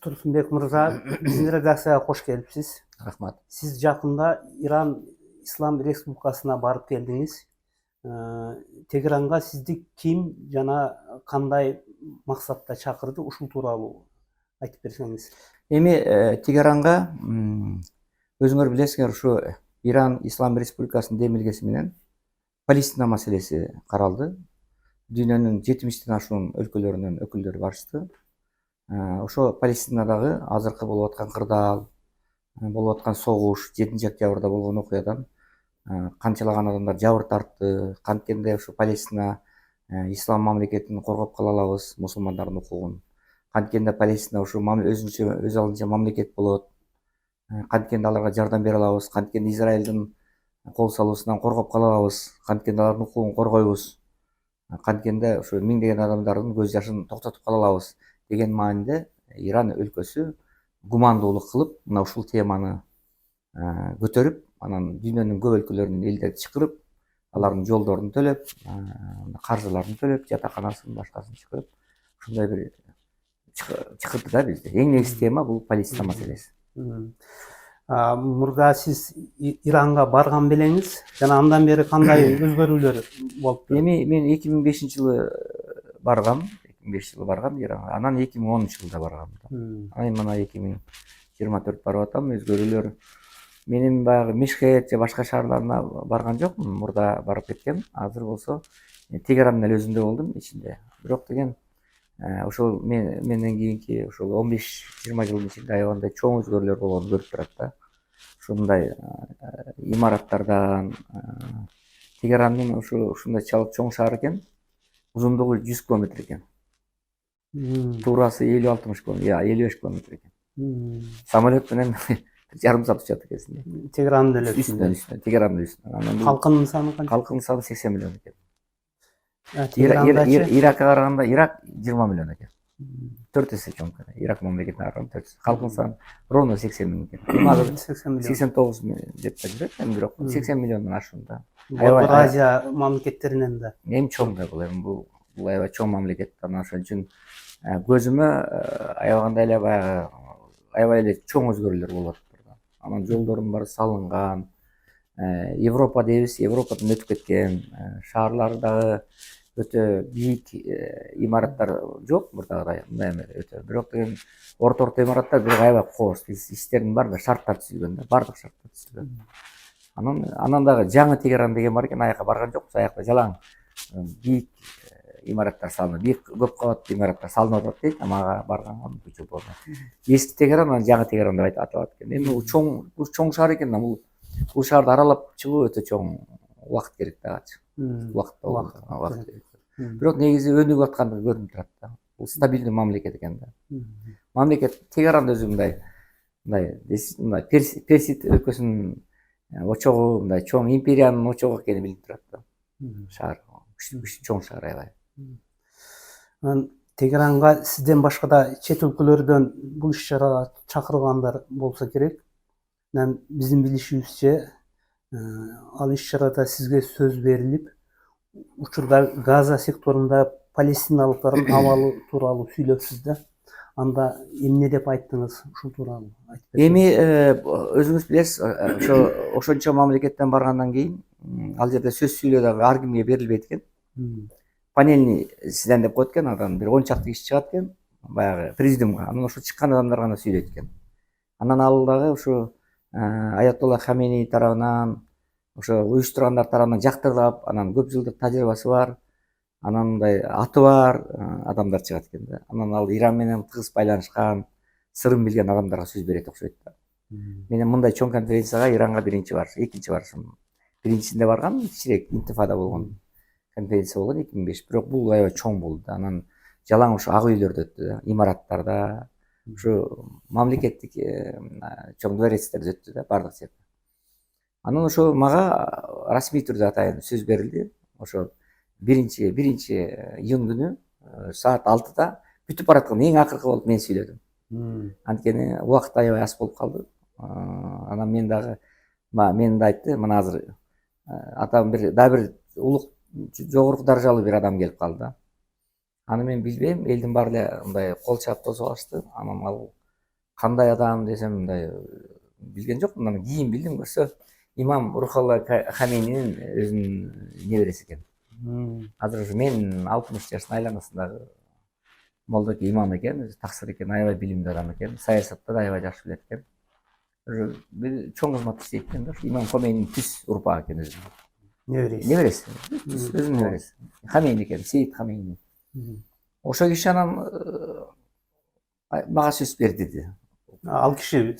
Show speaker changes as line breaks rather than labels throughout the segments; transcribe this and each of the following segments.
Турсунбек мырза, биздин редакцияга кош келипсиз.
Рахмат.
Сиз жакында Иран Ислам Республикасына барып келдиңиз. Тегеранга сизди ким жана кандай максатта чакырды? Ушул тууралуу айтып берсеңиз.
Эми Тегеранга өзүңөр билесиңер, ушу Иран Ислам Республикасынын демилгеси менен Палестина маселеси каралды. Дүйнөнүн 70тен ашуун өлкөлөрүнөн өкүлдөр барышты. Ошо Палестинадагы азыркы болуп аткан кырдаал, болуп аткан согуш, 7-октябрда болгон окуядан канчалаган адамдар жабыр тартты, канткенде ушу Палестина ислам мамлекетин коргоп кала алабыз, мусулмандардын укугун. Канткенде Палестина ушу өзүнчө өз алдынча мамлекет болот. Канткенде аларга жардам бере алабыз, канткенде Израилдин кол салуусунан коргоп кала алабыз, канткенде алардын укугун коргойбуз. Канткенде ушу миңдеген адамдардын көз жашын токтотуп кала алабыз деген мааниде Иран өлкөсү гумандуулук кылып, мына ушул теманы көтөрүп, анан дүйнөнүн көп өлкөлөрүнөн элдерди чакырып, алардын жолдорун төлөп, каржыларын төлөп, жатаканасын, башкасын чакырып, ушундай бир чакырды да бизди. Эң негизги тема бул Палестина маселеси.
Мурда сиз Иранга барган белеңиз жана андан бери кандай өзгөрүүлөр болупту?
Эми мен 2005-жылы баргам, 2005-жылы баргам Иранга. Анан 2010-жылда баргам. Анан мына 2024 барып атам. Өзгөрүүлөр менин баягы Мешхед же башка шаарларына барган жокмун. Мурда барып кеткем. Азыр болсо Тегерандын эле өзүндө болдум ичинде. Бирок деген ошол менден кийинки ошол 15-20 жылдын ичинде аябагандай чоң өзгөрүүлөр болгонун көрүп турат да. Ушундай имараттардан Тегерандын ушундай чоң шаар экен. Узундугу 100 километр экен. Туурасы 50-60 километр, 55 километр экен. Самолет менен жарым саат учат экенсиң.
Тегерандын эле
үстүнөн, Тегерандын үстүнөн.
Калкынын саны канча?
Калкынын саны 80 миллион экен.
Тегерандачы?
Иракка караганда Ирак 20 миллион экен. 4 эсе чоң экен. Ирак мамлекетине караганда 4 эсе. Калкын саны ровно 80 миллион экен. Азыр 89 деп жүрөт, бирок 80 миллиондон ашуунда.
Борбор Азия мамлекеттеринен да.
Эң чоң да бул, бул аябай чоң мамлекет. Анан ошон үчүн көзүмө аябагандай эле баягы аябай эле чоң өзгөрүүлөр болуп атат. Анан жолдордун баары салынган. Европа дейбиз, Европадан өтүп кеткен. Шаарлары дагы өтө бийик имараттар жок мурдагыдай, мындай эме өтө. Бирок деген орто имараттар, бирок аябай кооз. Иштердин баары да шарттар түзүлгөн да, бардык шарттар түзүлгөн. Анан дагы жаңы Тегеран деген бар экен, аякка барган жокпуз. Аякта жалаң бийик имараттар салынып, бийик көп кабаттуу имараттар салынып атат дейт. Мага барганга мүмкүнчүлүк болду. Эски Тегеран, анан жаңы Тегеран деп аталат экен. Эми бул чоң шаар экен, бул шаарды аралап чыгуу өтө чоң убакыт керек дагычы. Убакыт керек. Бирок негизи өнүгүп аткандыгы көрүнүп турат да. Бул стабилдүү мамлекет экен да. Мамлекет Тегеран өзү мындай Персид өлкөсүнүн очогу, мындай чоң империянын очогу экени билинип турат да. Шаар чоң шаар аябай.
Анан Тегеранга сизден башка да чет өлкөлөрдөн бул иш-чарага чакырылгандар болсо керек. Анан биздин билишибизче, ал иш-чарада сизге сөз берилип, учурда Газа секторунда палестиналыктардын абалы тууралуу сүйлөпсүз да. Анда эмне деп айттыңыз ушул тууралуу айтып берсеңиз?
Эми өзүңүз билесиз, ошончо мамлекеттен баргандан кийин ал жерде сөз сүйлөө дагы ар кимге берилбейт экен. Панельный заседание деп коет экен, андан бир 10 чакты киши чыгат экен, баягы президиумга. Анан ошо чыккан адамдар гана сүйлөйт экен. Анан ал дагы ушу Аятолла Хамени тарабынан, ошо уюштургандар тарабынан жактырылып, анан көп жылдык тажрыйбасы бар, анан мындай аты бар адамдар чыгат экен да. Анан ал Иран менен тыгыз байланышкан, сырын билген адамдарга сөз берет окшойт да. Мен мындай чоң конференцияга Иранга экинчи барышым. Биринчисинде баргам, кичирээк интифада болгон конференция болгон 2005. Бирок бул аябай чоң болду да. Анан жалаң ушу ак үйлөрдө өттү да, имараттарда, ушу мамлекеттик чоң дворецтерде өттү да, бардык жерде. Анан ошо мага расмий түрдө атайын сөз берилди. Ошо 1-июнь күнү саат 6-да бүтүп бараткан эң акыркы болуп мен сүйлөдүм. Анткени убакыт аябай аз болуп калды. Анан мен да айтты, мына азыр атам бир улук жогорку даражалуу бир адам келип калды да. Аны мен билбейм, элдин баары эле мындай кол чаап тосуп алышты. Анан ал кандай адам десем мындай билген жокмун, анан кийин билдим, көрсө имам Рухалла Хамейнинин өзүнүн небереси экен. Азыр ушу мен 60 жаштын айланасындагы молдоки имам экен, өзү таксыр экен, аябай билимдүү адам экен, саясатты да аябай жакшы билет экен. Бир чоң кызмат иштейт экен да, имам Хомейнин түз урпагы экен өзү. Небереси, өзүнүн небереси. Хамейни экен, Сейит Хамейни. Ошол киши анан мага сөз берди.
Ал киши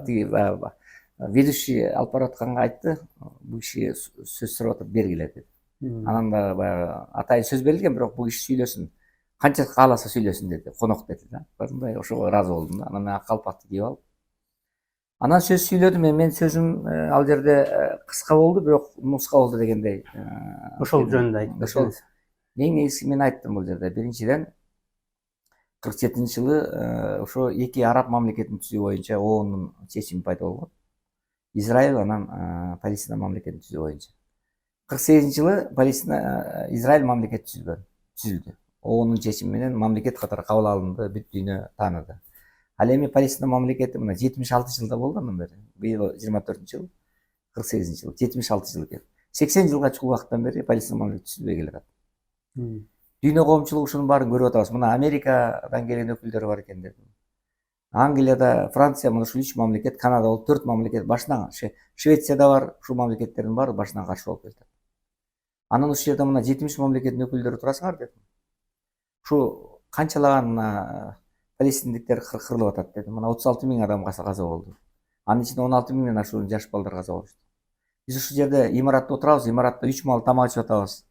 Тиги ведущий алып баратканга айтты, бул киши сөз сурап атат, бергиле деди. Анан да баягы атайын сөз берилген, бирок бул киши сүйлөсүн, канча кааласа сүйлөсүн деди, конок деди да. Мындай ошого ыраазы болдум да. Анан мен калпакты кийип алып, анан сөз сүйлөдүм. Мен сөзүм ал жерде кыска болду, бирок нуска болду дегендей.
Ошол жөнүндө айтып
ошол эң негизги мен айттым бул жерде. Биринчиден 47-жылы ошо эки араб мамлекетин түзүү боюнча ООНдун чечими пайда болгон. Израиль анан Палестина мамлекетин түзүү боюнча. 48-жылы Палестина Израиль мамлекет түзүлдү. ООНдун чечими менен мамлекет катары кабыл алынды, бүт дүйнө тааныды. Ал эми Палестина мамлекети мына 76 жылда болду андан бери. Быйыл 24-жыл, 48-жыл, 76 жыл экен. 80 жылга чукул убакыттан бери Палестина мамлекети түзүлбөй келатат. Дүйнө коомчулугу ушунун баарын көрүп атабыз. Мына Америкадан келген өкүлдөр бар экен дедим. Англияда, Франция, мына ушул 3 мамлекет, Канада болуп 4 мамлекет башынан, Швецияда бар, ушул мамлекеттердин баары башынан каршы болуп келатат. Анан ушул жерде мына 70 мамлекеттин өкүлдөрү турасыңар дедим. Ушу канчалаган палестиндиктер кырылып атат дедим. Мына 36 000 адам каза болду. Анын ичинде 16 000 ашуун жаш балдар каза болушту. Биз ушул жерде имаратта отурабыз, имаратта 3 маал тамак ичип атабыз.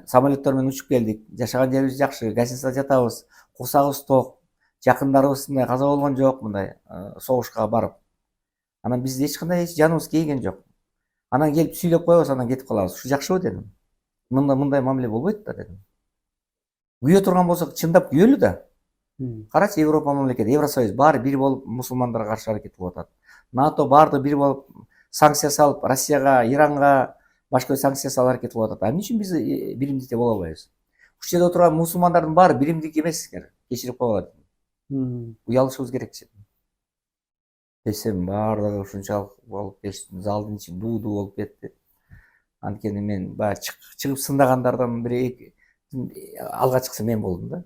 Самолеттор менен учуп келдик, жашаган жерибиз жакшы, гостиницада жатабыз, курсагыбыз ток, жакындарыбыз мындай каза болгон жок, мындай согушка барып. Анан биз эч кандай жаныбыз кейген жок. Анан келип сүйлөп коебуз, анан кетип калабыз. Ушу жакшыбы дедим. Мындай мамиле болбойт да дедим. Күйө турган болсок, чындап күйөлү да. Карачы, Европа мамлекети, Евросоюз баары бир болуп мусулмандарга каршы аракет кылып атат. НАТО баардыгы бир болуп санкция салып, Россияга, Иранга башка санкция салып аракет кылып атат. Эмне үчүн биз биримдикте боло албайбыз? Ушул жерде отурган мусулмандардын баары биримдик эмессиңер, кечирип койгула дедим. Уялышыбыз керек десем, баардыгы ушунчалык болуп кетти, залдын ичи дуу болуп кетти. Анткени мен баягы чыгып сындагандардан бири алга чыкса мен болдум да.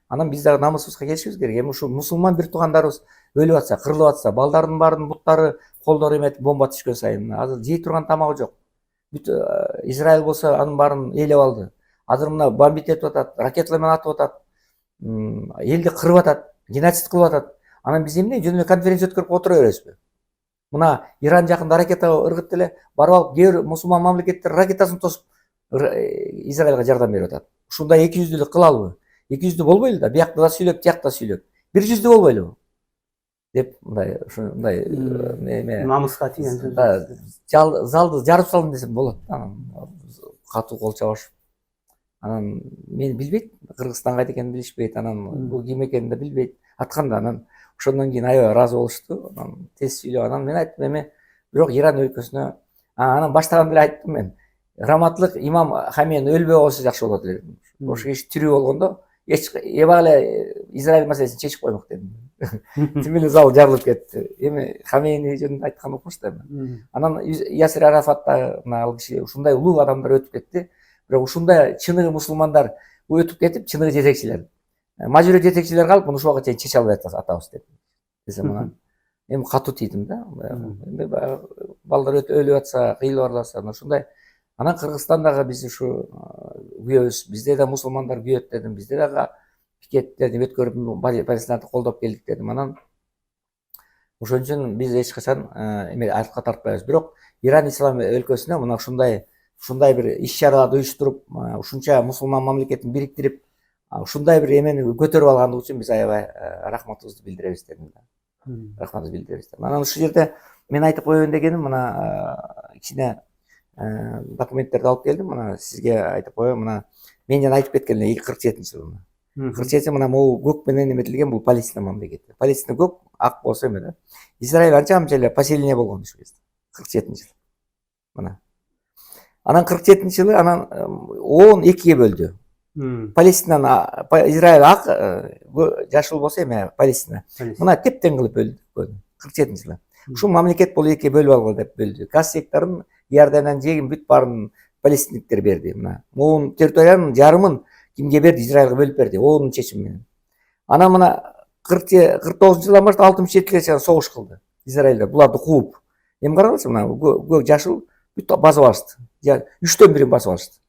Анан биз дагы намысыбызга келишибиз керек. Эми ушул мусулман бир туугандарыбыз өлүп атса, кырылып атса, балдардын баарынын буттары, колдору эметип бомба түшкөн сайын азыр жей турган тамагы жок. Бүт Израиль болсо анын баарын ээлеп алды. Азыр мына бомбить этип атат, ракеталар менен атып атат. Элди кырып атат, геноцид кылып атат. Анан биз эмне жөн эле конференция өткөрүп отура беребизби? Мына Иран жакында ракета ыргытты эле, барып алып кээ бир мусулман мамлекеттер ракетасын тосуп Израилга жардам берип атат. Ушундай 200-дүүлүк кылалыбы? 200-дүү болбойлу да, биякта да сүйлөп, тиякта сүйлөп. 100-дүү болбойлубу? Деп мындай ушундай эме
намыска тийген
залды жарып салдым десем болот. Анан катуу кол чабышып. Анан мени билбейт, Кыргызстан кайда экенин билишпейт. Анан бул ким экенин да билбейт. Атканда анан ошондон кийин аябай ыраазы болушту. Анан тез сүйлөп, анан мен айттым эме, бирок Иран өлкөсүнө анан баштаганда эле айттым мен. Раматлык имам Хамейни өлбөй койсо жакшы болот дедим. Ошо киши тирүү болгондо эч эбак эле Израиль маселесин чечип коймок дедим. Тим эле зал жарылып кетти. Эми Хамейни жөнүндө айткан окумуш да эми. Анан Ясир Арафат да мына ал киши ушундай улуу адамдар өтүп кетти. Бирок ушундай чыныгы мусулмандар өтүп кетип, чыныгы жетекчилер. Мажбүрий жетекчилер калып, муну ушуга чейин чече албай атабыз деп. Десем анан эми катуу тийдим да. Эми балдар өлүп атса, кыйылып араласа, ушундай. Анан Кыргызстандагы биз ушу күйөбүз, бизде да мусулмандар күйөт дедим, бизде дагы пикеттерди өткөрүп Палестинаны колдоп келдик дедим. Анан ошон үчүн биз эч качан эме артка тартпайбыз. Бирок Иран ислам өлкөсүнө мына ушундай бир иш-чараларды уюштуруп, ушунча мусулман мамлекетин бириктирип, ушундай бир эмени көтөрүп алгандыгы үчүн биз аябай рахматыбызды билдиребиз дедим да. Рахматыбызды билдиребиз. Анан ушул жерде мен айтып коеюн дегеним, мына кичине документтерди алып келдим. Мына сизге айтып коеюн. Мына мен жана айтып кеткен эле 47-жылы. 47 мына могу көк менен эметилген бул Палестина мамлекети. Палестина көк, ак болсо эме да. Израиль анча эле поселение болгон ушул кезде. 47-жылы. Мына. Анан 47-жылы анан ООН экиге бөлдү. Палестинаны Израиль ак, жашыл болсо эме Палестина. Мына тептен кылып бөлдү 47-жылы. Ушул мамлекет бул эки бөлүп алгыла деп бөлдү. Газ секторун, Иорданияны жегин бүт баарын палестиниктер берди. Мына могун территориянын жарымын кимге берди? Израилге бөлүп берди. Оонун чечими менен. Анан мына 49-жылдан баштап 67-жылга чейин согуш кылды Израилде. Буларды кууп. Эми караңызчы, мына жашыл бүт басып алышты. 1/3 басып алышты.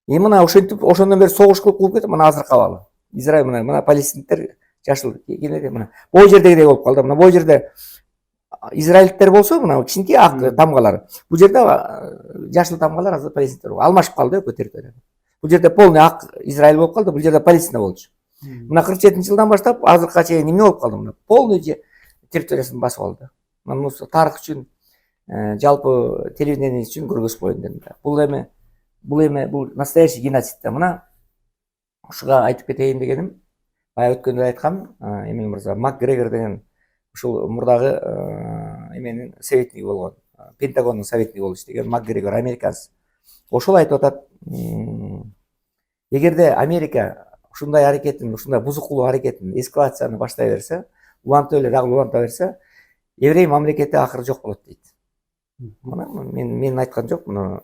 Мына ошентип ошондон бери согуш кылып кууп кетип, мына азыр калалы. Израиль мына палестиниктер жашыл кенеде мына бул жердегидей болуп калды. Мына бул жерде израильдиктер болсо, мына кичинекей ак тамгалар. Бул жерде жашыл тамгалар азыр палестиниктер. Алмашып калды экөө территория. Бул жерде полный ак Израиль болуп калды, бул жерде Палестина болчу. Мына 47-жылдан баштап азыркыга чейин эмне болуп калды? Мына полный территориясын басып алды. Мына тарых үчүн, жалпы телевидение үчүн көргөзүп коеюн дедим. Бул настоящий геноцид да. Мына ушуга айтып кетейин дегеним, баягы өткөндө айткам, Эмил мырза, МакГрегор деген ушул мурдагы эменин советниги болгон, Пентагондун советниги болуп иштеген МакГрегор, американец. Ошол айтып атат, эгерде Америка ушундай аракетин, ушундай бузукулуу аракетин, эскалацияны баштай берсе, уланта берсе, еврей мамлекети акыры жок болот дейт. Мына мен айткан жок, мына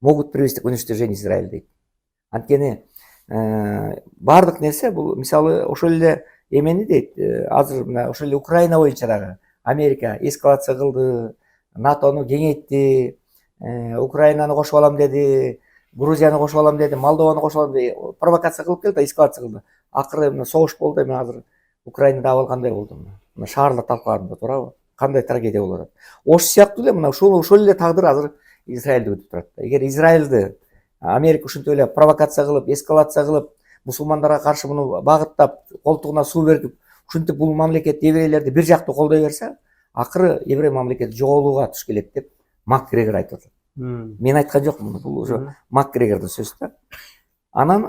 могут привести к уничтожению Израиля дейт. Анткени баардык нерсе бул мисалы ошол эле эмени дейт, азыр мына ошол эле Украина боюнча дагы Америка эскалация кылды, НАТОну кеңейтти, Украинаны кошуп алам деди, Грузияны кошуп алам деди, Молдованы кошуп алам деди, провокация кылып келди, эскалация кылды. Акыры мына согуш болду, эми азыр Украинада абал кандай болду? Мына шаарлар талкаланып турабы? Кандай трагедия болуп атат? Ошол сыяктуу эле мына ошол эле тагдыр азыр Израилди күтүп турат. Эгер Израилди Америка ушинтип эле провокация кылып, эскалация кылып, мусулмандарга каршы муну багыттап, колтугуна суу берип, ушинтип бул мамлекет еврейлерди бир жактуу колдой берсе, акыры еврей мамлекети жоголууга туш келет деп МакГрегор айтып атат. Мен айткан жокмун, бул уже МакГрегордун сөзү да. Анан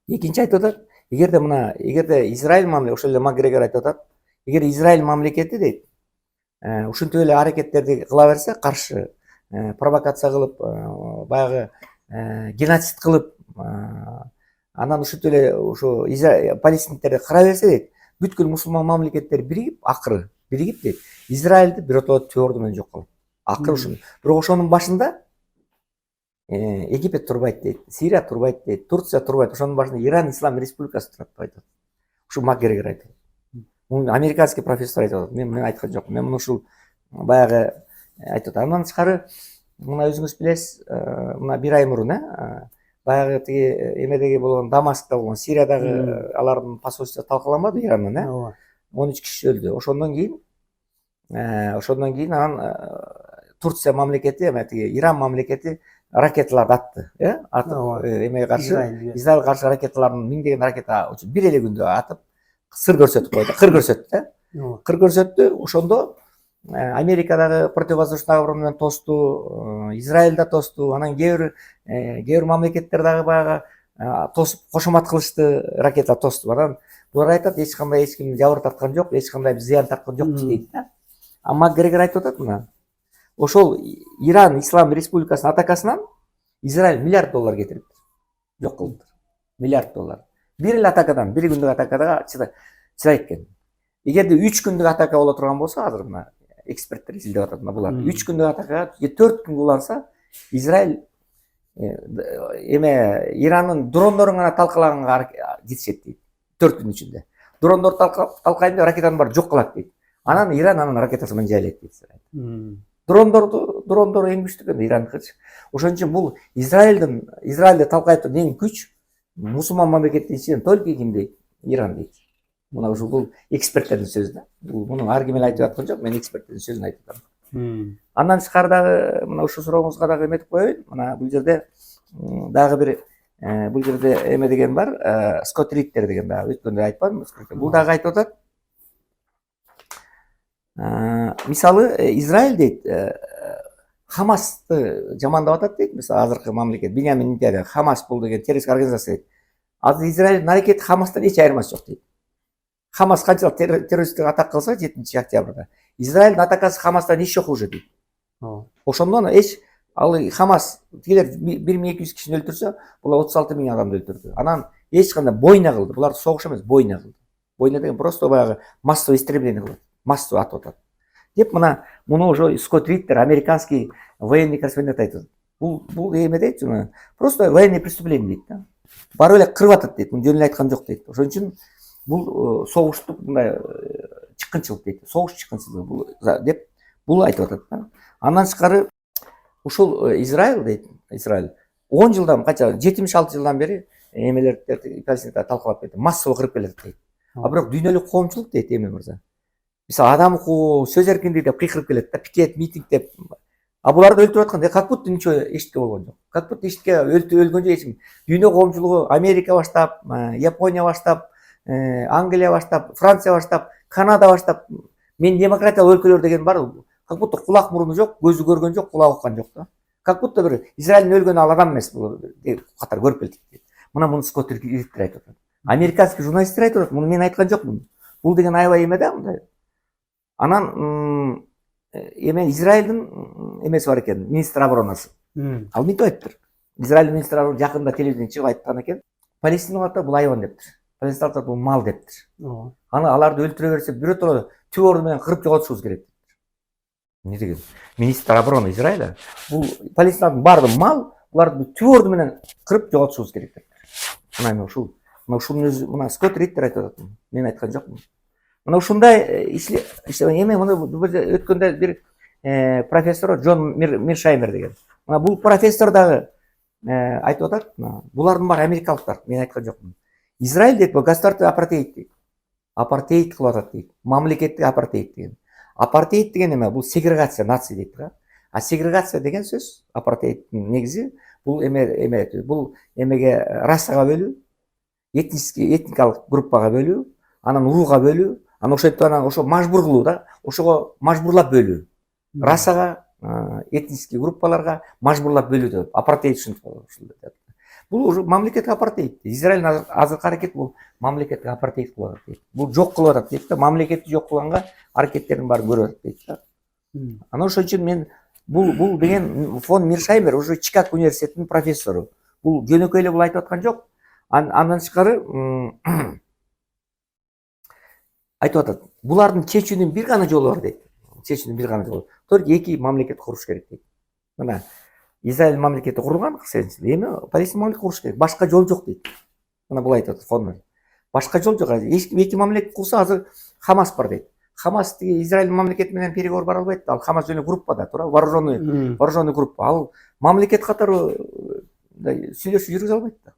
экинчи айтып атат, эгерде Израиль мамлекети, ошол эле МакГрегор айтып атат, эгер Израиль мамлекети дейт, ушинтип эле аракеттерди кыла берсе, каршы провокация кылып, баягы геноцид кылып, анан ушинтип эле ушу палестиниктерди кыра берсе дейт, бүткүл мусулман мамлекеттер биригип дейт, Израилди биротоло твердо менен жок кылат. Акыры ушуну. Бирок ошонун башында Египет турбайт дейт, Сирия турбайт дейт, Турция турбайт, ошонун башында Иран Ислам Республикасы турат деп айтат. Ушу МакГрегор айтат. Муну американский профессор айтып атат. Мен айткан жокмун. Мен муну ушул баягы айтып атат. Андан тышкары мына өзүңүз билесиз, мына бир ай мурун баягы тиги эмедеги болгон, Дамаскта болгон, Сириядагы алардын посольствосу талкаланбады Ирандын, 13 киши өлдү. Ошондон кийин анан Турция мамлекети, Иран мамлекети ракеталарды атты, атып эмеге каршы, Израиль каршы ракеталарын, миңдеген ракета бир эле күндө атып, сыр көрсөтүп койду, кыр көрсөттү, кыр көрсөттү. Ошондо Америкадагы противовоздушный оборона менен тосту, Израиль да тосту, анан кээ бир мамлекеттер дагы баягы тосуп кошомат кылышты, ракета тосту. Анан булар айтат, эч ким жабыр тарткан жок, эч кандай зыян тарткан жокпуз дейт да. А МакГрегор айтып атат, мына ошол Иран Ислам Республикасынын атакасынан Израиль $1 миллиард кетириптир. Жок кылыптыр. $1 миллиард. Бир эле атакадан, бир күндүк атакада чыдайт экен. Эгерде 3 күндүк атака боло турган болсо, азыр мына эксперттер изилдеп атат, булар 3 күндүк атакага 4 күн уланса, Израиль Ирандын дрондорун гана талкалаганга жетишет дейт. 4 күн ичинде. Дрондор талкайын деп ракетаны бар жок кылат дейт. Анан Иран анын ракетасы менен жайлайт дейт. Дрондор эң күчтүү экен Ирандыкычы. Ошон үчүн бул Израилди талкайт турган эң күч мусулман мамлекеттин ичинен только ким дейт? Иран дейт. Мына ушул бул эксперттердин сөзү да. Бул муну ар ким эле айтып аткан жок, мен эксперттердин сөзүн айтып атам. Андан тышкары дагы мына ушул сурооңузга дагы эметип коеюн. Мына бул жерде дагы бир бул жерде эме деген бар, Скотт Риттер деген дагы өткөндө айтпадымбы? Бул дагы айтып атат. Мисалы Израиль дейт, Хамасты жамандап атат дейт. Мисалы азыркы мамлекет Биньямин Нетаньяху, Хамас бул деген террористтик организация дейт. Азыр Израилдин аракети Хамастан эч айырмасы жок дейт. Хамас канчалык террористтик атак кылса 7 октябрда, Израилдин атакасы Хамастан эч жок уже дейт. Ошондон эч Ал Хамас тигилер 1200 кишини өлтүрсө, булар 36 000 адамды өлтүрдү. Анан эч кандай бойна кылды. Булар согуш эмес, бойна кылды. Бойна деген просто баягы массовый истребление кылат. Массовый атып атат. Деп муну уже Скотт Риттер, американский военный корреспондент айтат. Бул эме дейт, просто военный преступление дейт да. Барып эле кырып атат дейт. Муну жөнүн айткан жок дейт. Ошон үчүн бул согуштук мындай чыккынчылык дейт. Согуш чыккынчылыгы бул деп бул айтып атат да. Андан тышкары ушул Израиль дейт, Израиль 10 жылдан канча 76 жылдан бери эмелерди Палестинада талкалап кетти. Массовый кырып келатат дейт. А бирок дүйнөлүк коомчулук дейт эме мырза. Мисалы адам укугу, сөз эркиндиги деп кыйкырып келет да, пикет, митинг деп. А буларды өлтүрүп атканда как будто ничего эчтеке болгон жок. Как будто эчтеке өлгөн жок эч ким. Дүйнө коомчулугу Америка баштап, Япония баштап, Англия баштап, Франция баштап, Канада баштап, мен демократиялык өлкөлөр деген бар. Как будто кулак муруну жок, көзү көргөн жок, кулагы уккан жок да. Как будто бир Израилдин өлгөнү ал адам эмес бул деп катар көрүп келдик дейт. Муну Скотт Риттер айтып атат. Американский журналисттер айтып атат. Муну мен айткан жокмун. Бул деген аябай эме да мындай. Анан эме Израилдин эмеси бар экен, министр оборонасы. Ал мынтип айтыптыр. Израилдин министр обороны жакында телевидениеге чыгып айткан экен. Палестиналыктар бул айван дептир. Палестиналыктар бул мал дептир. Аны аларды өлтүрө берсе бирөтөлө түп орду менен кырып жоготушубуз керек дептир. Эмне деген? Министр обороны Израиля бул Палестиналыктын баардыгы мал, буларды түп орду менен кырып жоготушубуз керек дептир. Мына ушунун өзү мына Скотт Риттер айтып атат. Мен айткан жокмун. Мына ушундай эме муну өткөндө бир профессор Джон Миршаймер деген. Мына бул профессор дагы айтып атат. Булардын баары америкалыктар. Мен айткан жокмун. Израиль дейт, бул государственный апартеид дейт. Апартеид кылып атат дейт. Мамлекеттик апартеид деген. Апартеид деген эме бул сегрегация нация дейт да. А сегрегация деген сөз апартеидтин негизи бул бул эмеге расага бөлүү, этникалык группага бөлүү, анан урууга бөлүү, анан ошентип анан ошо мажбур кылуу да, ошого мажбурлап бөлүү. Расага, этнический группаларга мажбурлап бөлүү деп апартеид ушинтип атат. Бул уже мамлекеттик апартеид. Израилдин азыркы аракети бул мамлекеттик апартеид кылып атат дейт. Бул жок кылып атат дейт да, мамлекетти жок кылганга аракеттерин баарын көрүп атат дейт да. Анан ошон үчүн мен бул деген фон Миршаймер уже Чикаго университетинин профессору. Бул жөнөкөй эле бул айтып аткан жок. Андан тышкары айтып атат. Булардын чечүүнүн бир гана жолу бар дейт. Чечүүнүн бир гана жолу. Только эки мамлекет куруш керек дейт. Мына Израиль мамлекети курулган, эми Палестина мамлекети куруш керек. Башка жол жок дейт. Мына бул айтып атат фон. Башка жол жок. Эки мамлекет курса азыр Хамас бар дейт. Хамас Израиль мамлекети менен переговор бара албайт. Ал Хамас жөнү группада тура, вооруженный группа. Ал мамлекет катары сүйлөшүү жүргүзө албайт да.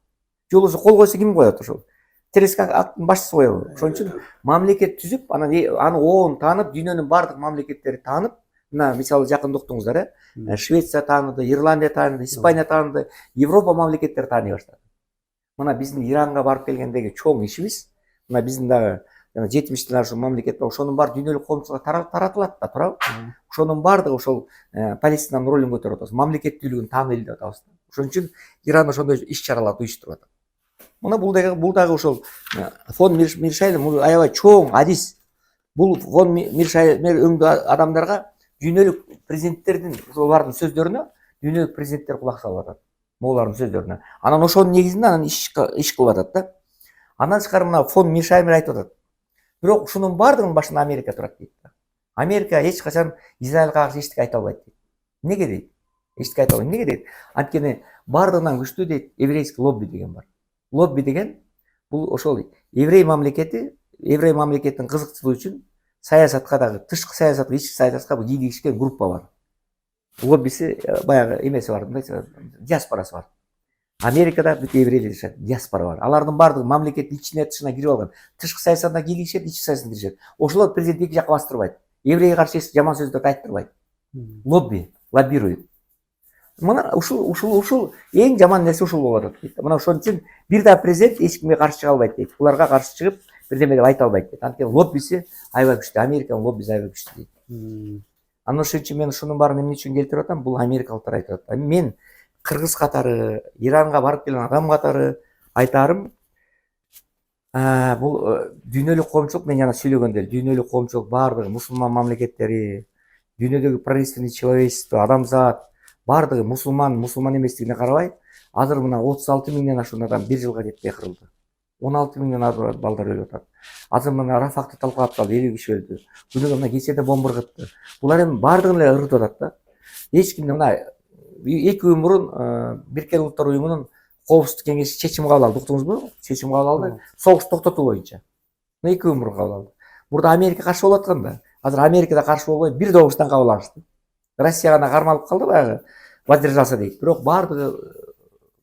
Жолусу кол койсо ким коет ошол? Тереске аттын башчысы коебу. Ошон үчүн мамлекет түзүп, анан аны оон таанып, дүйнөнүн баардык мамлекеттери таанып, мына мисалы жакында уктуңуздар, Швеция тааныды, Ирландия тааныды, Испания тааныды, Европа мамлекеттери тааный баштады. Мына биздин Иранга барып келгендеги чоң ишибиз, мына биздин дагы 70 ушул мамлекет бар, ошонун баары дүйнөлүк коомчулукка таратылат да, туурабы? Ошонун баардыгы ошол Палестинанын ролун көтөрүп атабыз. Мамлекеттүүлүгүн тааныйлы деп атабыз. Ошон үчүн Иран ошондой иш-чараларды уюштуруп атат. Мына бул дагы ошол фон Миршаймер аябай чоң адис. Бул фон Миршаймер өңдүү адамдарга дүйнөлүк президенттердин олардын сөздөрүнө дүйнөлүк президенттер кулак салып атат. Могулардын сөздөрүнө. Анан ошонун негизинде анан иш кылып атат да. Андан тышкары мына фон Миршаймер айтып атат. Бирок ушунун баардыгынын башында Америка турат дейт. Америка эч качан Израилга каршы эчтеке айта албайт дейт. Эмнеге дейт? Эчтеке айта албайт. Эмнеге дейт? Анткени баардыгынан күчтүү дейт еврейский лобби деген бар. Лобби деген бул ошол еврей мамлекеттин кызыкчылыгы үчүн саясатка дагы, тышкы саясатка, ички саясатка кийлигишкен группа бар. Лоббиси баягы эмеси бар, диаспорасы бар. Америкада бүт еврейлер жашайт, диаспора бар. Алардын баардыгы мамлекеттин ичине тышына кирип алган. Тышкы саясатына кийлигишет, ички саясатына киришет. Ошолор президент эки жакка бастырбайт. Еврейге каршы жаман сөздөрдү айттырбайт. Лобби, лоббирует. Мына ушул эң жаман нерсе ушул болуп атат дейт. Мына ошон үчүн бир да президент эч кимге каршы чыга албайт дейт. Буларга каршы чыгып бирдеме деп айта албайт дейт. Анткени лоббиси аябай күчтүү, Американын лоббиси аябай күчтүү дейт. Анан ошон үчүн мен ушунун баарын эмне үчүн келтирип атам? Бул америкалыктар айтып атат. Мен кыргыз катары, Иранга барып келген адам катары айтарым, бул дүйнөлүк коомчулук, мен жана сүйлөгөндөй, дүйнөлүк коомчулук баардыгы мусулман мамлекеттери, дүйнөдөгү прогрессивный человечество, адамзат бардығы мусулман еместігіне қарабай, азыр мына 36 миңнен ашуын адам бір жылға жетпей қырылды. 16 миңнен балдар өліп жатады. Азыр мына Рафахты талқылап қалды, 50 киши өлді. Бүгін мына кешеде бомба ырғытты. Бұлар эми бардығын эле ырғытып атат да. Ешкімде мына 2 күн мурун Бириккен Улуттар Уюмунун Коопсуздук кеңеши чечим кабыл алды. Уктуңузбу? Чечим кабыл алды. Согуш токтотуу боюнча. 2 күн мурун кабыл алды. Burada Amerika karşı болуп атканда, азыр Америкада каршы болбой бир добуштан кабыл алышты. Россия гана кармалып калды баягы, воздержался дейт. Бирок бардыгы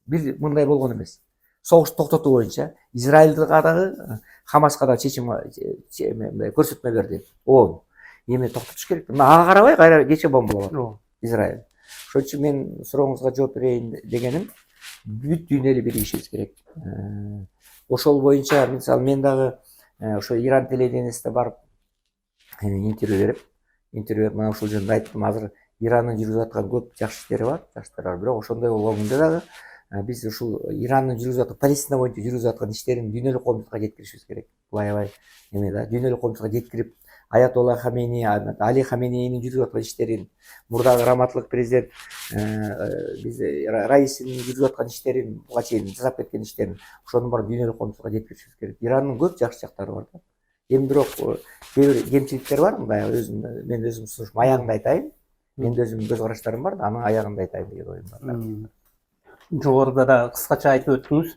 бир мындай болгон эмес. Согуш токтотуу боюнча Израилдге дагы Хамаска да чечим көрсөтмө берди. О, эми токтотуш керек. Мына ага карабай кайра кече бомбалап атат Израиль. Ошон үчүн мен сурооңузга жооп берейин дегеним, бүт дүйнөлүк биригишибиз керек. Ошол боюнча мисалы мен дагы ошо Иран телевидениесине барып интервью берип мына ушул жөнүндө айттым. Азыр Ирандын жүргүзүп аткан көп жакшы иштери бар, бирок ошондой болгон күндө дагы биз ушул Ирандын жүргүзүп аткан Палестина боюнча жүргүзүп аткан иштерин дүйнөлүк коомчулукка жеткиришибиз керек. Бул аябай эме да, дүйнөлүк коомчулукка жеткирип, Аятолла Хамейни, Али Хамейнинин жүргүзүп аткан иштерин, мурдагы раматтылык президент биз Раисинин жүргүзүп аткан иштерин, буга чейин жасап кеткен иштерин, ошонун баарын дүйнөлүк коомчулукка жеткиришибиз керек. Ирандын көп жакшы жактары бар да. Эми бирок кээ бир кемчиликтер бар, мындай мен өзүм сунушум аягында айтайын. Менде өзүмдүн көз караштарым бар, анын аягында айтайын деген оюм бар.
Жогоруда да кыскача айтып өттүңүз.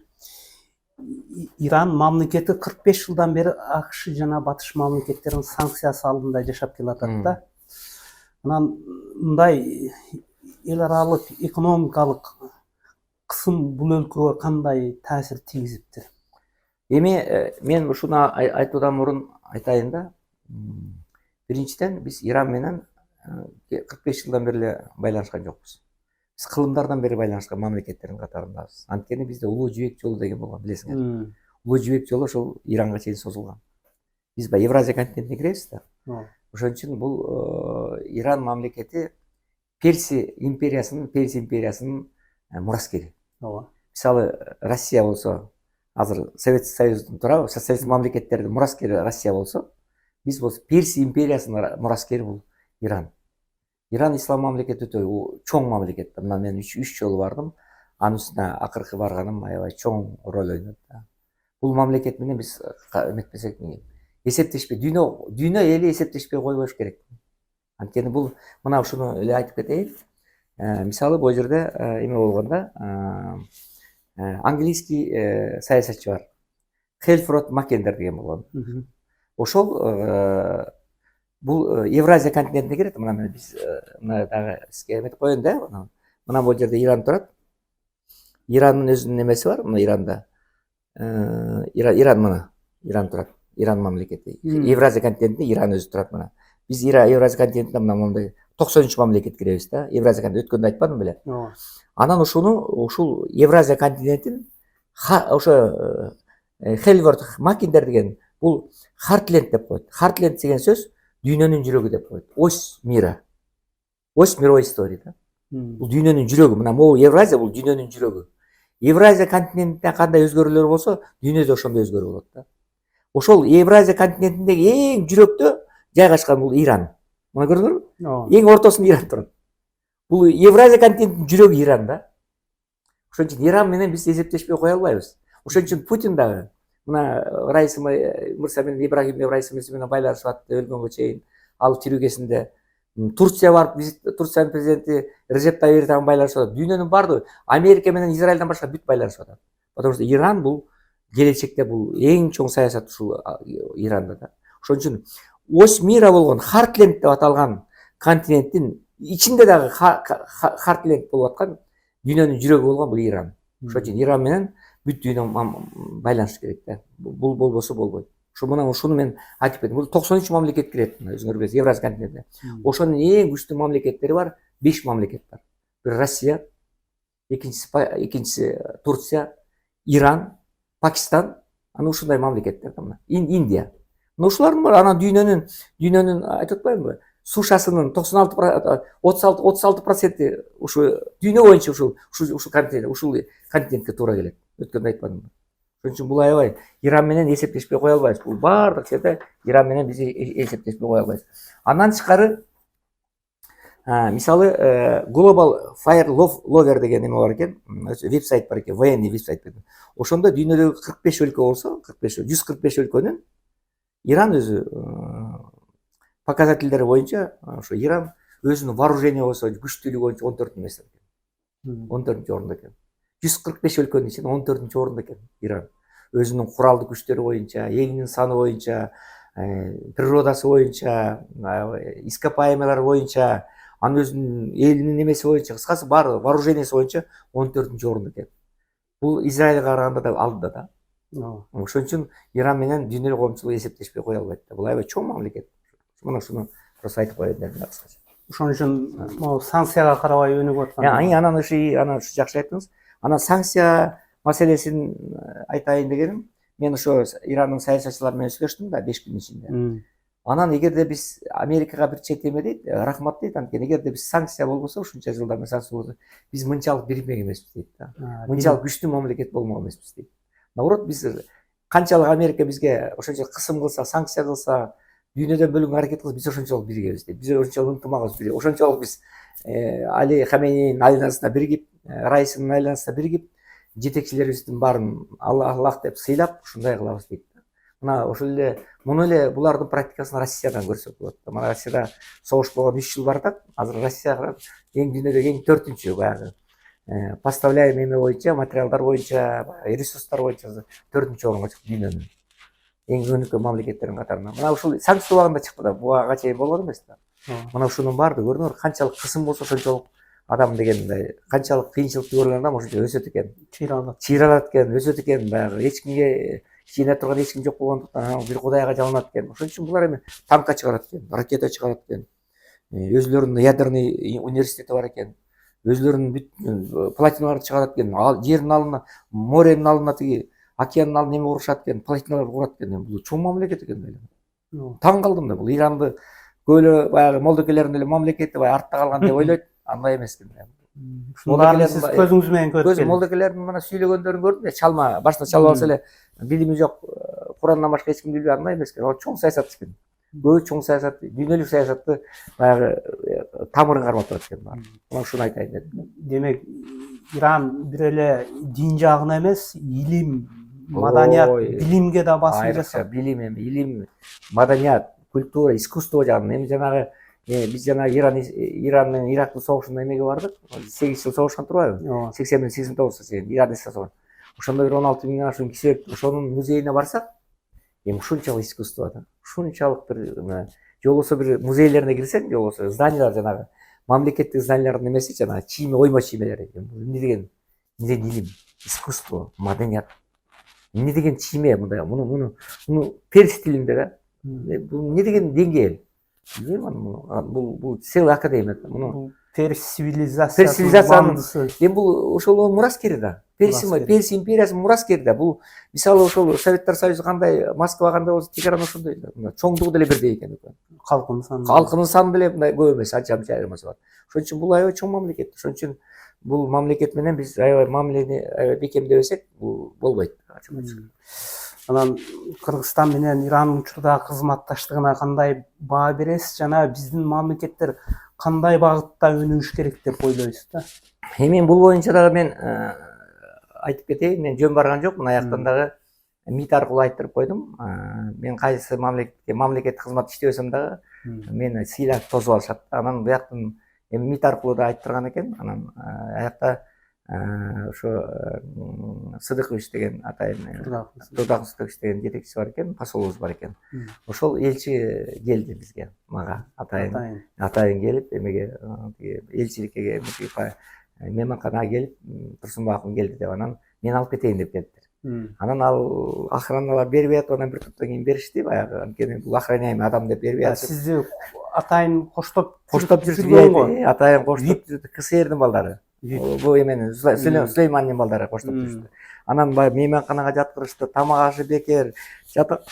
Иран мамлекети 45 жылдан бери АКШ жана батыш мамлекеттеринин санкциясы алдында жашап келатат да. Анан мындай эл аралык экономикалык кысым бул өлкөгө кандай таасир тийгизиптир?
Эми мен ушуну айтуудан мурун айтайын да. Биринчиден биз Иран менен 45 жылдан бери байланышкан жокпуз. Биз кылымдардан бери байланышкан мамлекеттердин катарындабыз. Анткени бизде улуу жибек жолу деген болгон, билесиңер. Улуу жибек жолу ошол Иранга чейин созулган. Биз баягы Евразия континентине киребиз да. Ошон үчүн бул Иран мамлекети Персия империясынын мураскери. Мисалы Россия болсо, азыр Совет Союздун туурабы, социалист мамлекеттердин мураскери Россия болсо, биз болсо Персия империясынын мураскери бул Иран. Иран ислам мамлекети өтө чоң мамлекет. Мына мен 3 жолу бардым. Анын үстүнө акыркы барганым аябай чоң роль ойнойт. Бул мамлекет менен биз эметпесек, эсептешпей, дүйнө эли эсептешпей койбош керек. Анткени бул мына ушуну эле айтып кетейин. Мисалы бул жерде эме болгондо английский саясатчы бар. Хелфорд Маккендер деген болгон. Ошол бул Евразия континентине кирет. Мына биз мына дагы сизге эметип коеюн да. Мына бул жерде Иран турат. Ирандын өзүнүн эмеси бар, мына Иранда. Иран турат. Иран мамлекети. Евразия континентинде Иран өзү турат мына. Биз Евразия континентине мына мондай 90 мамлекет киребиз да. Евразия континент өткөндө айтпадым беле? Анан ушул Евразия континентин ошо Хелфорд Маккендер деген бул Хартленд деп коет. Хартленд деген сөз дүйнөнүн жүрөгү деп коет. Ось мира. Ось мировой истории да. Бул дүйнөнүн жүрөгү. Мына могу Евразия бул дүйнөнүн жүрөгү. Евразия континентинде кандай өзгөрүүлөр болсо, дүйнөдө ошондой өзгөрүү болот да. Ошол Евразия континентиндеги эң жүрөктө жайгашкан бул Иран. Мына көрдүңөрбү? Эң ортосунда Иран турат. Бул Евразия континентинин жүрөгү Иран да. Ошон үчүн Иран менен биз эсептешпей кое албайбыз. Ошон үчүн Путин дагы мына Раиса Мырза менен Ибрагим Раиса менен байланышып атты өлгөнгө чейин. Ал тирүү кезинде Турция барып, Турциянын президенти Режеп Тайип Эрдоган байланышып атат. Дүйнөнүн баардыгы Америка менен Израилден башка бүт байланышып атат. Потому что Иран бул келечекте бул эң чоң саясат ушул Иранда да. Ошон үчүн ось мира болгон Хартленд деп аталган континенттин ичинде дагы Хартленд болуп аткан дүйнөнүн жүрөгү болгон бул Иран. Ошон үчүн Иран менен бүт дүйнө байланыш керек да. Бул болбосо болбойт. Ушуну мен айтып кеттим. Бул 93 мамлекет кирет, өзүңөр билесиз, Евразия континентине. Ошонун эң күчтүү мамлекеттери бар, 5 мамлекет бар. Бир Россия, экинчиси Турция, Иран, Пакистан, аны ушундай мамлекеттер да. Индия. Ушулардын бар, анан дүйнөнүн айтып атпаймынбы? Сушасынын 36% ушу дүйнө боюнча ушул континентке туура келет. Өткөндө айтпадымбы? Ошон үчүн бул аябай Иран менен эсептешпей кое албайбыз. Бул баардык жерде Иран менен биз эсептешпей кое албайбыз. Андан тышкары мисалы Global Fire Lover деген эме бар экен, веб-сайт бар экен, военный веб-сайт экен. Ошондо дүйнөдөгү 45 өлкө болсо, 145 өлкөнүн Иран өзү показательдери боюнча, ошо Иран өзүнүн вооружение болсо, күчтүүлүгү боюнча 14 эмес экен. 14 орунда экен. 145 өлкөнүн ичинде 14 орунда экен Иран. Өзүнүн куралдык күчтөрү боюнча, элинин саны боюнча, природасы боюнча, ископаемалар боюнча, анын өзүнүн элинин немеси боюнча, кыскасы баары вооружениясы боюнча 14 орунда экен. Бул Израилге караганда да алдыда да. Ошон үчүн Иран менен дүйнөлүк коомчулук эсептешпей кое албайт да. Бул аябай чоң мамлекет. Мына ушуну просто айтып коеюн дедим кыскача.
Ошон үчүн могу санкцияга карабай өнүгүп аткан.
Анан ушу жакшы айттыңыз. Анан санкция маселесин айтайын дегеним, мен ошо Ирандын саясатчылары менен сүйлөштүм да 5 күн ичинде. Анан эгерде биз Америкага бир чет эме дейт, рахмат дейт, анткени эгерде биз санкция болбосо, ушунча жылдар санкция болбосо, биз мынчалык бирикмек эмеспиз дейт да. Мынчалык күчтүү мамлекет болмок эмеспиз дейт. Наоборот, биз канчалык Америка бизге ошончо кысым кылса, санкция кылса, дүйнөдөн бөлүнгөнгө аракет кылса, биз ошончолук биригебиз дейт. Биз ошончолук ынтымагыбыз бирик. Ошончолук биз Али Хаменейдин айланасына биригип, Раисинин айланасына биригип, жетекчилерибиздин баарын Аллах деп сыйлап, ушундай кылабыз дейт. Мына ошол эле муну эле булардын практикасын Россиядан көрсөк болот. Мына Россияда согуш болгон 3 жыл бар да. Азыр Россияга дүйнөдөгү 4-үнчү баягы поставляем эме боюнча, материалдар боюнча, ресурстар боюнча 4-үнчү орунга чыкты дүйнөнүн эң өнүккөн мамлекеттердин катарына. Мына ушул санкция убагында чыкты да, буга чейин болгон эмес да. Мына ушунун баардыгы көрдүңөр, канчалык кысым болсо ошончолук адам деген мындай канчалык кыйынчылыкты көргөн адам ошончо өсөт экен. Чыйралат экен, өсөт экен, баягы эч кимге кийине турган эч ким жок болгондуктан бир Кудайга жалынат экен. Ошон үчүн булар эми танкка чыгарат экен, ракета чыгарат экен. Өзүлөрүнүн ядерный университети бар экен. Өзүлөрүнүн бүт платиналарды чыгарат экен. Жердин алына, моренин алына, тиги океандын алына эме курушат экен, платиналарды курат экен. Бул чоң мамлекет экен эле. Таң калдым да, бул Иранды көйлө баягы молдокелердин эле мамлекети баягы артта калган деп ойлойт. Андай эмес экен.
Ушуну сиз көзүңүз менен көрүп
келдиңиз. Молдокелердин мына сүйлөгөндөрүн көрдүм да, чалма, башына чалып алса эле билими жок, Курандан башка эч ким билбей, андай эмес экен. Ал чоң саясатчы экен. Көбү чоң саясат, дүйнөлүк саясатты баягы тамырын кармап турат экен баары. Мына ушуну айтайын дедим.
Демек, Иран бир эле дин жагына эмес, илим, маданият, билимге да басым жасап.
Билим эми, илим, маданият, культура, искусство жагынан. Эми жанагы биз жанагы Иран менен Ирактын согушуна эмеге бардык. 8 жыл согушкан турбайбы? 80-89 чейин Иран согуш. Ошондо бир 16 миңден ашуун киши ошонун музейине барсак, эми ушунчалык искусство да. Ушунчалык бир же болбосо бир музейлерине кирсең, же болбосо зданиялар жанагы мамлекеттик зданиялардын эмеси жанагы чийме, ойма чиймелери. Эмне деген илим, искусство, маданият. Эмне деген чийме мындай, муну перс тилинде да. Бул эмне деген деңгээл? Бул целый академия. Муну
Перс цивилизациясынын
эми бул ошол мураскери да. Перс империясынын мураскери да. Бул мисалы ошол Советтер Союзу кандай, Москва кандай болсо, Тегеран ошондой да. Чоңдугу деле бирдей экен. Калкынын саны деле мындай көп эмес, анча айырмасы бар. Ошон үчүн бул аябай чоң мамлекет. Ошон үчүн бул мамлекет менен биз аябай мамилени бекемдебесек, бул болбойт.
Анан Кыргызстан менен Ирандын учурдагы кызматташтыгына кандай баа бересиз? Жана биздин мамлекеттер кандай багытта өнүгүш керек деп ойлойсуз да?
Эми бул боюнча дагы мен айтып кетейин, мен жөн барган жокмун. Аяктан дагы МИД аркылуу айттырып койдум. Мен кайсы мамлекеттик кызмат иштебесем дагы мени сыйлап тосуп алышат. Анан буяктан эми МИД аркылуу да айттырган экен. Анан аякта ошо Сыдыкович деген атайын Турдаков деген жетекчиси бар экен, посолубуз бар экен. Ошол элчи келди бизге, мага атайын келип, эмеге элчиликке мейманканага келип, Турсунбаковун келди деп, анан мен алып кетейин деп келиптир. Анан ал охраналар бербей атып, анан бир топтон кийин беришти баягы, анткени бул охраняемый адам деп бербей атып.
Сизди атайын коштоп
жүргөн, атайын коштоп жүрдү, КСРдин балдары. Бул эменин Сулеймандын балдары коштоп жүрдү. Анан баягы мейманканага жаткырышты, тамак ашы бекер, жатак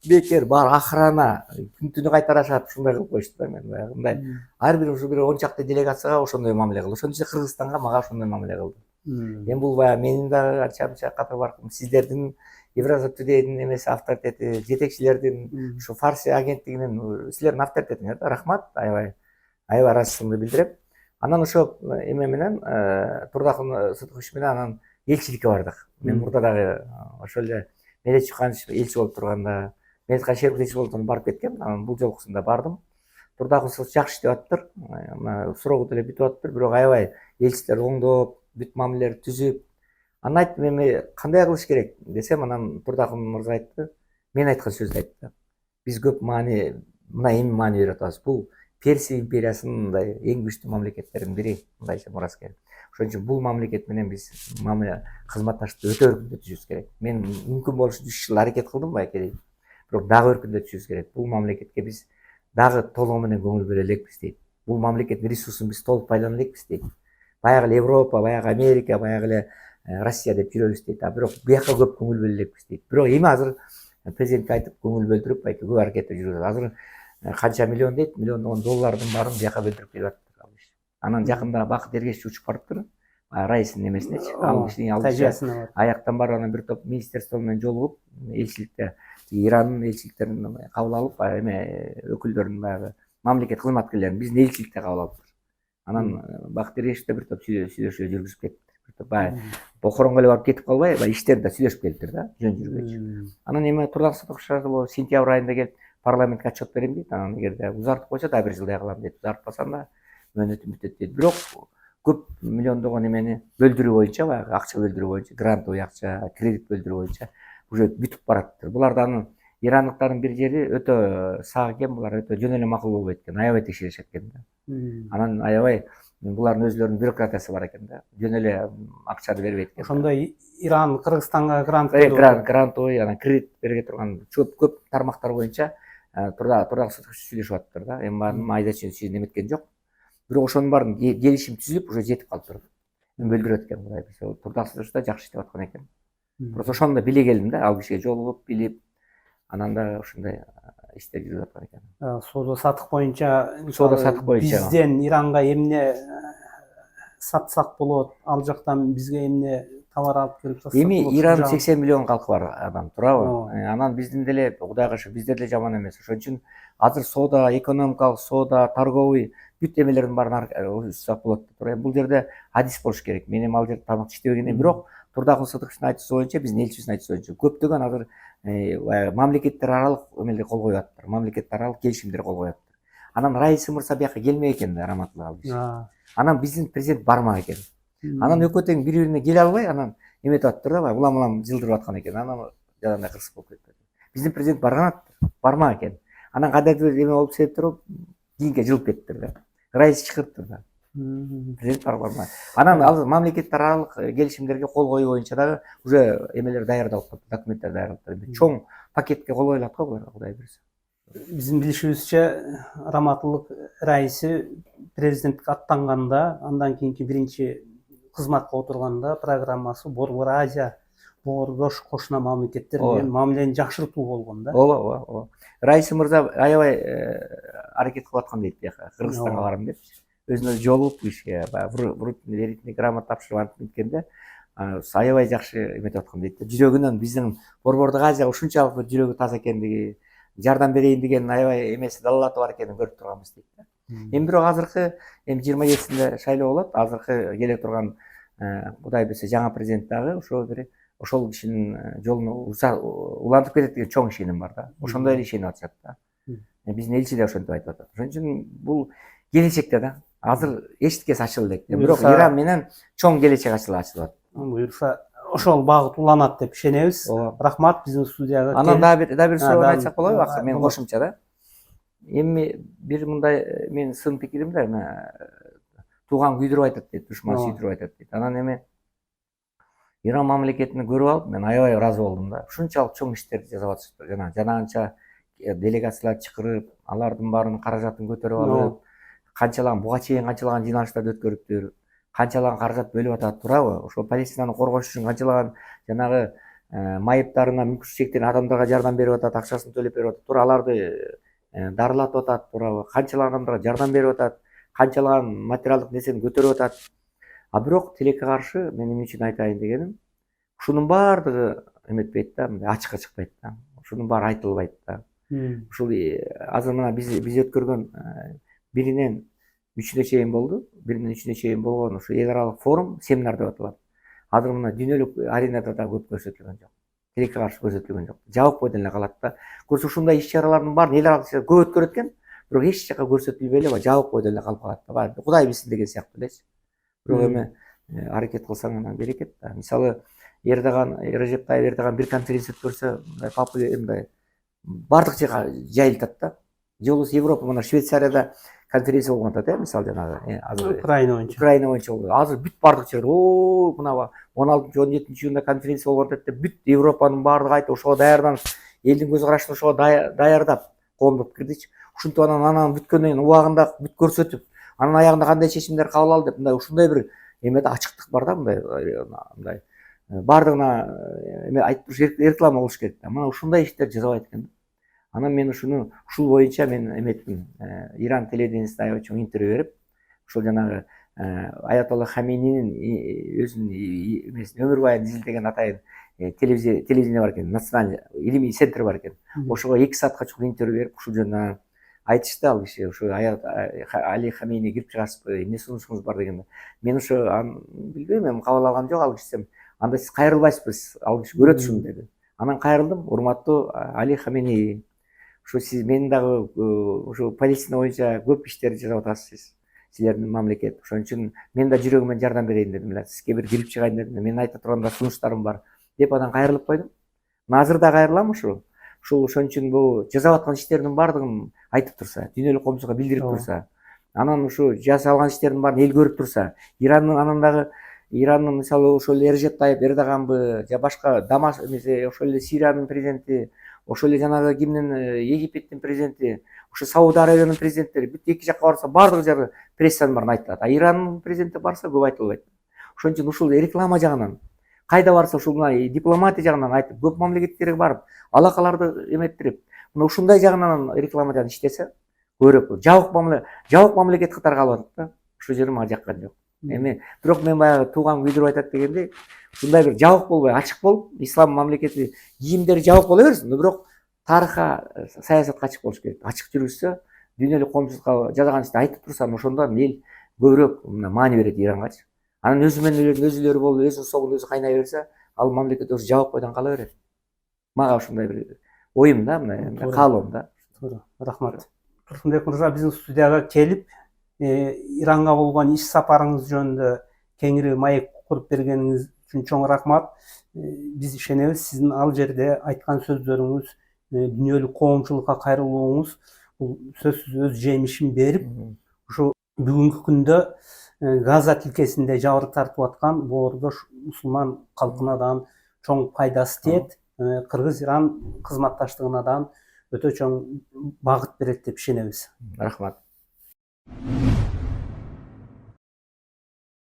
бекер, бар охрана, күн-түнү кайтарышат, ушундай кылып коюшту да. Мен баягы мындай ар бир ушу бир 10 чакты делегацияга ошондой мамиле кылды. Ошон үчүн Кыргызстанга мага ошондой мамиле кылды. Эми бул баягы менин дагы анча катары бар, сиздердин Евразия Тудейдин эмеси авторитети, жетекчилердин, ушу Фарси агенттигинин силердин авторитетиңер да, рахмат, аябай аябай ыраазычылыгымды билдирем. Анан ошо эме менен Турдакун Сыдыкович менен анан элчиликке бардык. Мен мурда дагы ошол эле Медет Чуканович элчи болуп турганда, Медеткан Шерикович элчи болуп турганда барып кеткем. Анан бул жолкусунда бардым. Турдакун Сыдыкович жакшы иштеп атыптыр. Мына суроо деле бүтүп атыптыр, бирок аябай элчилер оңдоп, бүт мамилелерди түзүп. Анан айттым, эми кандай кылыш керек десем, анан Турдакун мырза айтты, мен айткан сөздү айтты. Биз көп маани, мына эми маани берип атабыз. Бул Персия империясынын мындай эң күчтүү мамлекеттеринин бири, мындайча мураскер. Ошон үчүн бул мамлекет менен биз кызматташтыкты өтө өркүндөтүшүбүз керек. Мен мүмкүн болушу 3 жыл аракет кылдым байке дейт. Бирок дагы өркүндөтүшүбүз керек. Бул мамлекетке биз дагы толугу менен көңүл бөлө элекпиз дейт. Бул мамлекеттин ресурсун биз толук пайдалана элекпиз дейт. Баягы эле Европа, баягы Америка, баягы эле Россия деп жүрөбүз дейт. Бирок буяка көп көңүл бөлө элекпиз дейт. Бирок эми азыр президентке айтып көңүл бөлдүрүп, байке көп аракетте жүрөбүз. Азыр канча миллион дейт, миллиондогон доллардын баарын буяка бөлдүрүп келип атат. Анан жакында Бакыт Эргешевич учуп барыптыр. Раисинин эмесинечи, ал кишинин алдыша аяктан барып анан бир топ министерство менен жолугуп, элчиликте Ирандын элчиликтерин кабыл алып, эме өкүлдөрүн баягы мамлекет кызматкерлерин биздин элчиликте кабыл алыптыр. Анан Бакыт Эргешевич бир топ сүйлөшүүлөр жүргүзүп кетиптир. Бир топ баягы Бохоронго эле барып кетип калбай, баягы иштерди да сүйлөшүп келиптир да, жөн жүргүзчү. Анан эми Турдак Сыдыкович сентябрь айында келип парламентке отчет берем дейт. Анан эгерде узартып койсо да бир жылдай калам дейт. Узартпасам да мөөнөтүм бүтөт дейт. Бирок көп миллиондогон эмени бөлдүрүү боюнча, баягы акча бөлдүрүү боюнча, грантовый акча, кредит бөлдүрүү боюнча уже бүтүп бараттыр. Булардан ирандыктардын бир жери өтө сак экен, булар өтө жөн эле макул болбойт экен, аябай текшеришет экен да. Анан аябай булардын өзлөрүнүн бюрократиясы бар экен да. Жөн эле акчаны бербейт экен.
Ошондой Иран, Кыргызстанга
грантовый, анан кредит бере турган көп тармактар боюнча Турдак Сыдыкович сүйлөшүп атыптыр да. Эми баарын айда чейин эметкен жок. Бирок ошонун баарын келишим түзүп, уже жетип калыптыр. Мен бөлдүрөт экен Кудай билсе. Турдак Сыдыкович да жакшы иштеп аткан экен. Просто ошону да биле келдим да, ал кишиге жолугуп, билип, анан да ошондой иштер жүрүп аткан экен.
Соода сатык боюнча бизден Иранга эмне сатсак болот, ал жактан бизге эмне товар алып келип сатсак болот.
Эми Иран 80 миллион калкы бар адам, туурабы? Анан биздин деле Кудайга шүгүр биздер деле жаман эмес. Ошон үчүн азыр соода, экономикалык соода, торговый бүт эмелердин баарын узсак болот деп. Бул жерде адис болуш керек. Мен эми ал жерде тармакчы иштебегенден, бирок Турдак Сыдыковичтин айтуусу боюнча, биздин элчибиздин айтуусу боюнча көптөгөн азыр мамлекеттер аралык эмелер кол коюп атыптыр. Мамлекеттер аралык келишимдер кол коюп атыптыр. Анан Раиса мырза бияка келмек экен да, раматтуулук ал киши. Анан биздин президент бармак экен. Анан экөө тең бири-бирине келе албай, анан эметип атыптыр да, улам жылдырып аткан экен. Анан жадандай кырсык болуп кетти. Биздин президент бармак экен. Анан кандайдыр бир эме болуп себептер болуп, кийинге жылып кеттиптир да. Раис чакырыптыр да. Президент бармак. Анан ал мамлекеттер аралык келишимдерге кол коюу боюнча дагы уже эмелер даярдалып калды, документтер даярдалып калды. Чоң пакетке кол коюлат го булар, Кудай берсе.
Биздин билишибизче, Раматылык Раиси президентке аттанганда, андан кийинки биринчи кызматка отурганда программасы Борбор Азия, Борбор кошуна мамлекеттер менен мамилени жакшыртуу болгон да.
Ооба. Раиса мырза аябай аракет кылып аткан дейт бияка, Кыргызстанга барам деп. Өзүнө жолугуп кишиге вручительный грамота тапшырып антип кеткенде аябай жакшы эметип аткан дейт. Жүрөгүнөн биздин Борбордук Азия ушунчалык жүрөгү таза экендиги, жардам берейин деген аябай эмеси далалаты бар экенин көрүп турганбыз дейт да. Эми бирок азыркы 27-синде шайлоо болот. Азыркы келе турган Кудай берсе жаңа президент дагы ошол кишинин жолуна улантып кетет деген чоң ишеним бар да. Ошондой эле ишенип атышат да. Биздин элчи да ошентип айтып атат. Ошон үчүн бул келечекте да. Азыр эчтекеси ачылып элек. Бирок Иран менен чоң келечек ачылып атат.
Буюрса ошол багыт уланат деп ишенебиз. Рахмат биздин студияга.
Анан да бир суроо айтсак болобу? Акыры мен кошумча да. Эми бир мындай мен сын пикирим да, тууган күйдүрүп айтат дейт, душман сүйдүрүп айтат дейт. Анан эми Иран мамлекетин көрүп алып, мен аябай ыраазы болдум да. Ушунчалык чоң иштерди жасап атышыптыр. Жанагынча делегациялар чакырып, алардын баарынын каражатын көтөрүп алып, канчалаган буга чейин канчалаган жыйналыштарды өткөрүптүр, канчалаган каражат бөлүп атат, туурабы? Ошол Палестинаны коргош үчүн канчалаган жанагы майыптарына, мүмкүнчүлүгү чектелген адамдарга жардам берип атат, акчасын төлөп берип атат, туура аларды дарылатып атат, туурабы? Канчалаган адамдарга жардам берип атат, канчалаган материалдык нерсени көтөрүп атат. Бирок тилекке каршы мен эмне үчүн айтайын дегеним, ушунун баардыгы эметпейт да, мындай ачыкка чыкпайт да. Ушунун баары айтылбайт да. Ушул азыр мына биз өткөргөн биринен 3-үнө чейин болду. 1-ден 3-үнө чейин болгон ушу эл аралык форум, семинар деп аталат. Азыр мына дүйнөлүк аренада да көп көрсөтүлгөн жок. Тилекке каршы көрсөтүлгөн жок. Жабык бойдон эле калат да. Көрсө ушундай иш-чаралардын баарын эл аралык көп өткөрөт экен, бирок эч жака көрсөтүлбөй эле жабык бойдон эле калып калат да. Баары Кудай билсин деген сыяктуу элечи. Бирок эми аракет кылсаң анан берекет да. Мисалы Эрдоган, Режеп Тайып Эрдоган бир конференция өткөрсө, мындай бардык жака жайылтат да. Жолубуз Европа, мына Швейцарияда конференция болгон атат, мисалы жанагы азыр Украина боюнча болду. Азыр бүт бардык жерде, мына 16-17 жылда конференция болгон атат деп бүт Европанын бардыгы айтып ошого даярданып, элдин көз карашын ошого даярдап, коомдоп кирдичи. Ушинтип анан бүткөндөн кийин убагында бүт көрсөтүп, анан аягында кандай чечимдер кабыл алды деп, мындай ушундай бир эмеде ачыктык бар да, мындай бардыгына эме айтып туруш реклама кылыш керек да. Мына ушундай иштер жасабайт экен. Анан мен ушул боюнча мен эметтим, Иран телевидениесине аябай чоң интервью берип, ушул жанагы Аятолла Хамининин өзүнүн эмесин өмүр баянын изилдеген атайын телевидение бар экен, национальный илимий центр бар экен. Ошого 2 саатка чукул интервью берип, ушул жөнүндө айтышты ал киши, ушу Али Хамини кирип чыгасызбы, эмне сунушуңуз бар дегенде. Мен ушу билбейм, эми кабыл алгам жок ал киши. Анда сиз кайрылбайсызбы, ал киши көрөт ушуну деди. Анан кайрылдым, урматтуу Али Хамини, ушу сиз менин дагы ушу Палестина боюнча көп иштерди жасап атасыз, силердин мамлекет. Ошон үчүн мен да жүрөгүмөн жардам берейин дедим эле. Сизге бир кирип чыгайын дедим. Менин айта турган да сунуштарым бар деп анан кайрылып койдум. Азыр да кайрылам ушул ошон үчүн бул жасап аткан иштердин баардыгын айтып турса, дүйнөлүк коомчулукка билдирип турса, анан ушу жасалган иштердин баарын эл көрүп турса, Иранның мисалы ошол эле Режеп Тайып Эрдоганбы, же башка Дамас эмесе, ошол эле Сириянын президенти, ошол эле жанагы кимдин Египеттин президенти, ошо Сауд Арабиянын президенттери бүт эки жакка барса бардык жагы прессанын баарын айтат. А Ирандын президенти барса көп айтылбайт. Ошон үчүн ушул реклама жагынан кайда барса ушул дипломатия жагынан айтып, көп мамлекеттерге барып, алакаларды эметтирип, мына ушундай жагынан реклама жагынан иштесе, көбүрөөк жабык мамлекет катары калып атат да. Ушул жери мага жаккан жок. Эми бирок мен баягы тууган күйдүрүп айтат дегендей, ушундай бир жабык болбой, ачык болуп, ислам мамлекети кийимдери жабык боло берсин, бирок тарыхка, саясатка ачык болуш керек. Ачык жүрүшсө, дүйнөлүк коомчулукка жасаган ишти айтып турса, ошондо эл көбүрөөк маани берет Ирангачы. Анан өзүлөрү болуп, өзүнүн собун өзү кайнай берсе, ал мамлекет өзү жабык бойдон кала берет. Мага ушундай бир оюм да, мына каалоом да.
Туура, рахмат. Турсунбек мырза, биздин студияга келип, Иранга болгон иш сапарыңыз жөнүндө кеңири маек куруп бергениңиз үчүн чоң рахмат. Биз ишенебиз, сиздин ал жерде айткан сөздөрүңүз, дүйнөлүк коомчулукка кайрылууңуз бул сөзсүз өз жемишин берип, ушу бүгүнкү күндө Газа тилкесинде жабыр тартып аткан боордош мусулман калкына да чоң пайдасы тиет, Кыргыз-Иран кызматташтыгына да өтө чоң багыт берет деп ишенебиз.
Рахмат.